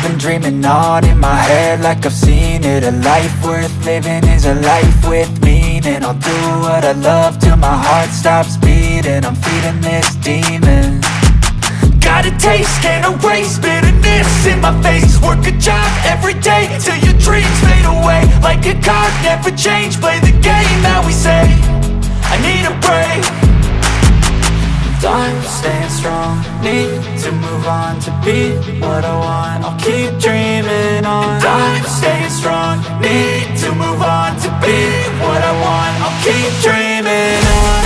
been dreaming on in my head like I've seen it. A life worth living is a life with meaning. I'll do what I love till my heart stops beating. I'm feeding this demon. Got a taste, can't erase bitterness in my face. Work a job every day till your dreams fade away. Like a card, never change, play the game that we say. I need a break. I'm staying strong, need to move on to be what I want. I'll keep dreaming on. I'm staying strong, need to move on to be what I want. I'll keep dreaming on.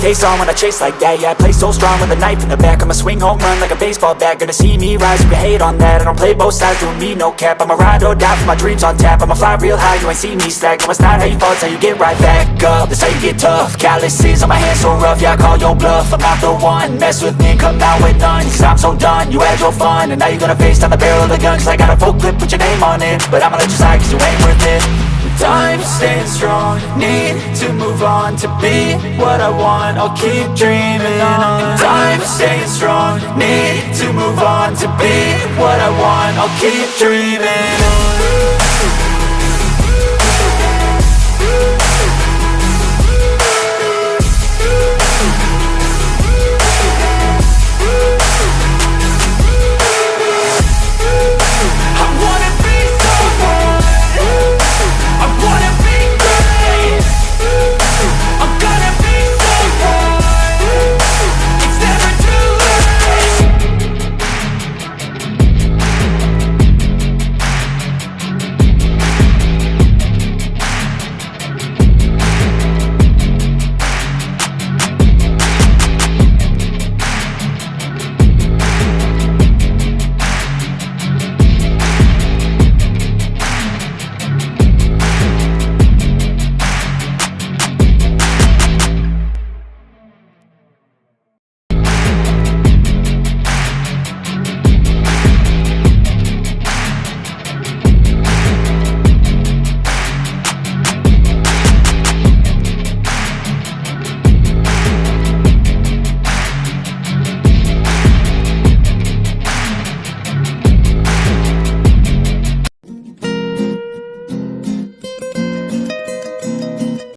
Face on when I chase like that. Yeah, I play so strong with a knife in the back. I'ma swing home run like a baseball bat. Gonna see me rise, you can hate on that. I don't play both sides, doing me no cap. I'ma ride or die for my dreams on tap. I'ma fly real high, you ain't see me slack. No, it's not how you fall, it's how you get right back up. That's how you get tough. Calluses on my hands so rough, yeah, I call your bluff. I'm not the one, mess with me and come out with none. Cause I'm so done, you had your fun. And now you're gonna face down the barrel of the gun. Cause I got a full clip with your name on it. But I'ma let you slide cause you ain't worth it. I'm staying strong, need to move on to be what I want. I'll keep dreaming on. I'm staying strong, need to move on to be what I want. I'll keep dreaming on.